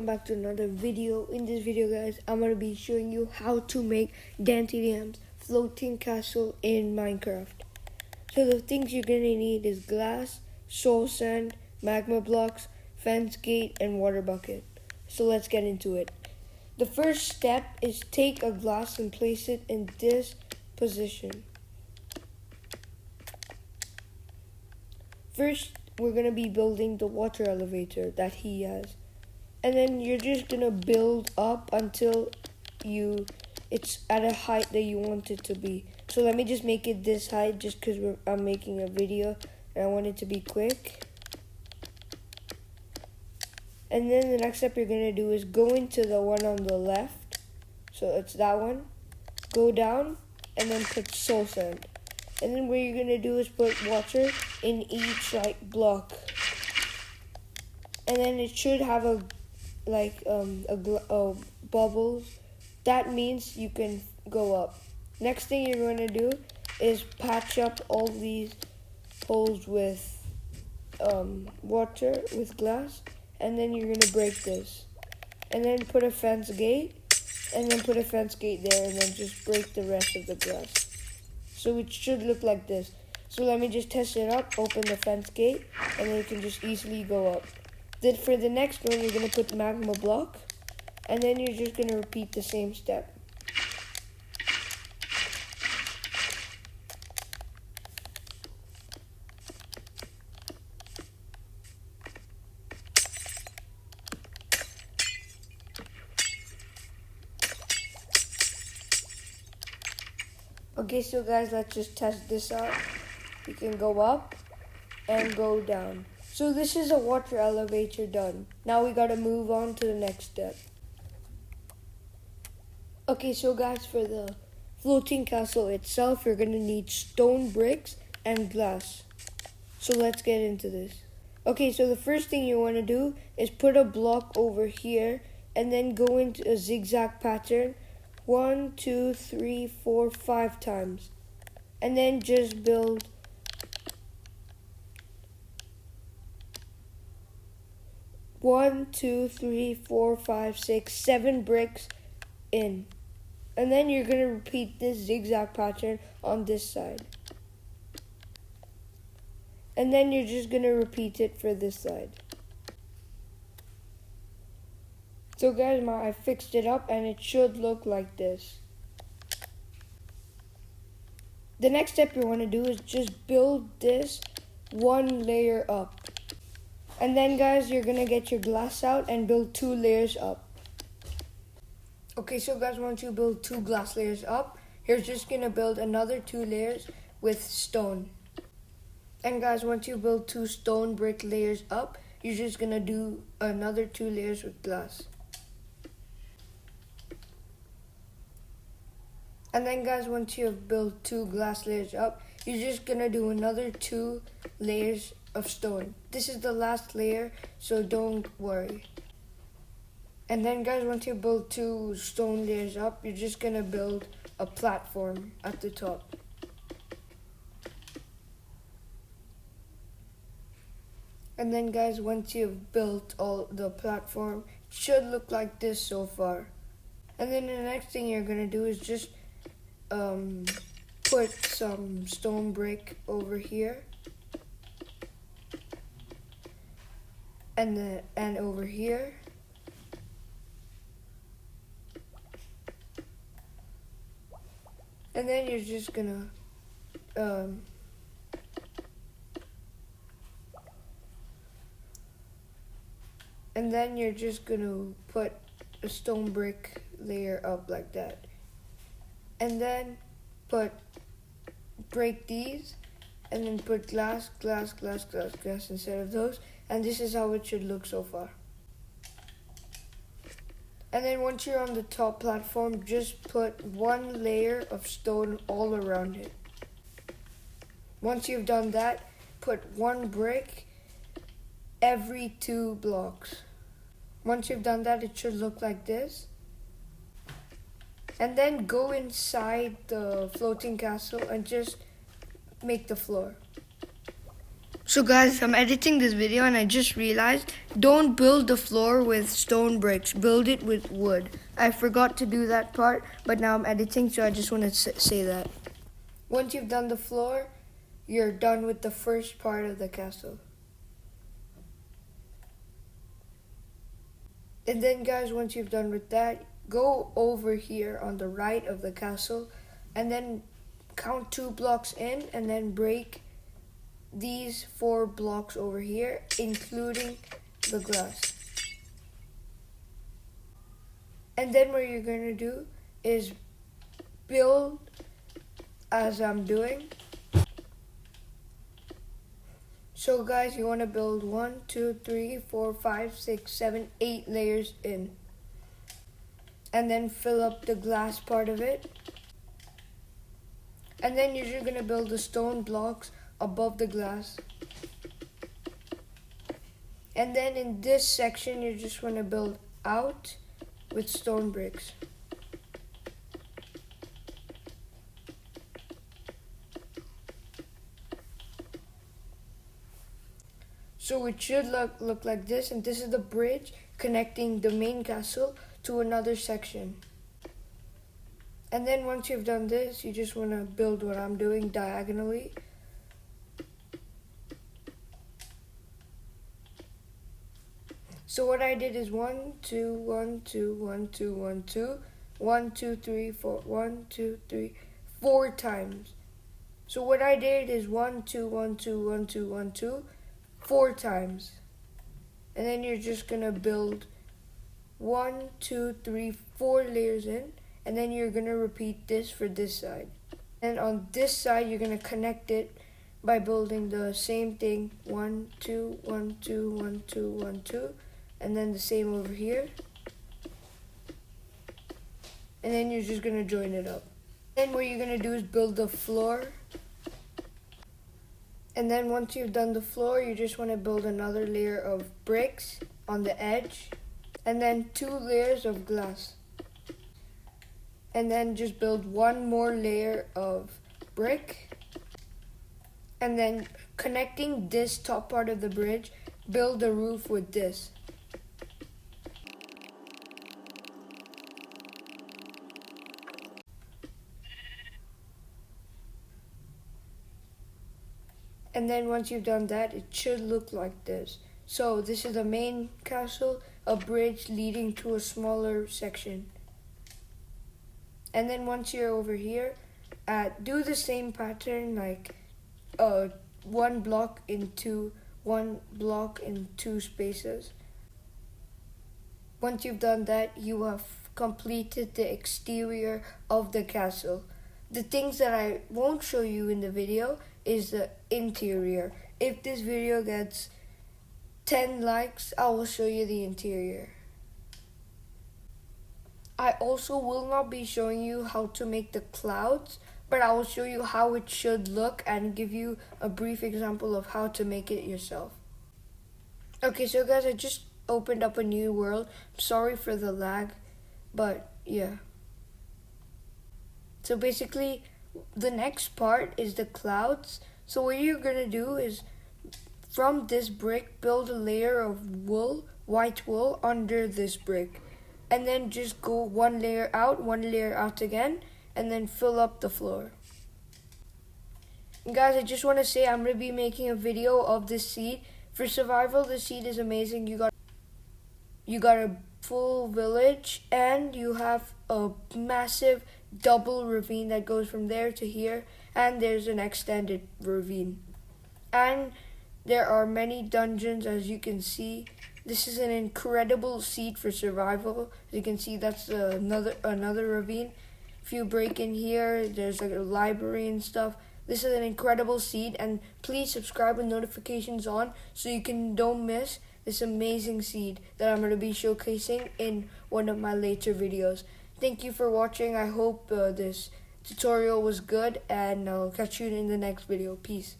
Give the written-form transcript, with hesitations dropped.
Back to another video. In this video, guys, I'm gonna be showing you how to make Dantdm'S floating castle in Minecraft. So the things you're gonna need is glass, soul sand, magma blocks, fence gate, and water bucket. So let's get into it. The first step is take a glass and place it in this position. First, we're gonna be building the water elevator that he has. And then you're just gonna build up until it's at a height that you want it to be. So let me just make it this height just because I'm making a video and I want it to be quick. And then the next step you're gonna do is go into the one on the left. So it's that one. Go down and then put soul sand. And then what you're gonna do is put water in each block. And then it should have bubbles. That means you can go up. Next thing you're going to do is patch up all these holes with water, with glass, and then you're going to break this. And then put a fence gate, and then put a fence gate there, and then just break the rest of the glass. So it should look like this. So let me just test it up, open the fence gate, and then you can just easily go up. Then for the next one, you're going to put magma block, and then you're just going to repeat the same step. Okay, so guys, let's just test this out. You can go up and go down. So this is a water elevator done. Now we gotta move on to the next step. Okay, so guys, for the floating castle itself, you're gonna need stone bricks and glass. So let's get into this. Okay, so the first thing you wanna do is put a block over here and then go into a zigzag pattern 1, 2, 3, 4, 5 times. And then just build 1, 2, 3, 4, 5, 6, 7 bricks in. And then you're going to repeat this zigzag pattern on this side. And then you're just going to repeat it for this side. So guys, I fixed it up and it should look like this. The next step you want to do is just build this one layer up. And then guys, you're gonna get your glass out and build 2 layers up. Okay, so guys, once you build 2 glass layers up, you're just gonna build another 2 layers with stone. And guys, once you build 2 stone brick layers up, you're just gonna do another 2 layers with glass. And then guys, once you have built 2 glass layers up, you're just gonna do another 2 layers of stone. This is the last layer, so don't worry. And then guys, once you build 2 stone layers up, you're just gonna build a platform at the top. And then guys, once you've built all the platform, it should look like this so far. And then the next thing you're gonna do is just put some stone brick over here. And over here. And then you're just gonna put a stone brick layer up like that. And then break these and then put glass instead of those. And this is how it should look so far. And then once you're on the top platform, just put 1 layer of stone all around it. Once you've done that, put 1 brick every 2 blocks. Once you've done that, it should look like this. And then go inside the floating castle and just make the floor. So guys, I'm editing this video and I just realized don't build the floor with stone bricks, build it with wood. I forgot to do that part, but now I'm editing, so I just want to say that. Once you've done the floor, you're done with the first part of the castle. And then guys, once you've done with that, go over here on the right of the castle and then count 2 blocks in and then break these 4 blocks over here, including the glass. And then what you're going to do is build as I'm doing. So guys, you want to build 1, 2, 3, 4, 5, 6, 7, 8 layers in. And then fill up the glass part of it. And then you're just going to build the stone blocks above the glass. And then in this section, you're just going to build out with stone bricks. So it should look like this, and this is the bridge connecting the main castle to another section. And then once you've done this, you just want to build what I'm doing diagonally. So what I did is 1, 2, 1, 2, 1, 2, 1, 2, 1, 2, 3, 4, 1, 2, 3, 4 times. So what I did is 1, 2, 1, 2, 1, 2, 1, 2, 4 times. And then you're just gonna build 1, 2, 3, 4 layers in, and then you're gonna repeat this for this side. And on this side, you're gonna connect it by building the same thing, 1, 2, 1, 2, 1, 2, 1, 2, and then the same over here. And then you're just gonna join it up. Then what you're gonna do is build the floor. And then once you've done the floor, you just want to build another layer of bricks on the edge. And then 2 layers of glass. And then just build 1 more layer of brick. And then connecting this top part of the bridge, build the roof with this. And then once you've done that, it should look like this. So this is the main castle, a bridge leading to a smaller section. And then once you're over here, do the same pattern, like 1 block into 1 block in 2 spaces. Once you've done that, you have completed the exterior of the castle. The things that I won't show you in the video is the interior. If this video gets 10 likes, I will show you the interior. I also will not be showing you how to make the clouds, but I will show you how it should look and give you a brief example of how to make it yourself. Okay, so guys, I just opened up a new world. Sorry for the lag, but yeah. So basically, the next part is the clouds. So what you're gonna do is, from this brick, build a layer of wool, white wool, under this brick. And then just go 1 layer out again, and then fill up the floor. And guys, I just want to say I'm going to be making a video of this seed. For survival, this seed is amazing. You got a full village, and you have a massive double ravine that goes from there to here, and there's an extended ravine. And there are many dungeons, as you can see. This is an incredible seed for survival. As you can see, that's another ravine. If you break in here, there's like a library and stuff. This is an incredible seed, and please subscribe with notifications on so you don't miss this amazing seed that I'm going to be showcasing in one of my later videos. Thank you for watching. I hope this tutorial was good, and I'll catch you in the next video. Peace.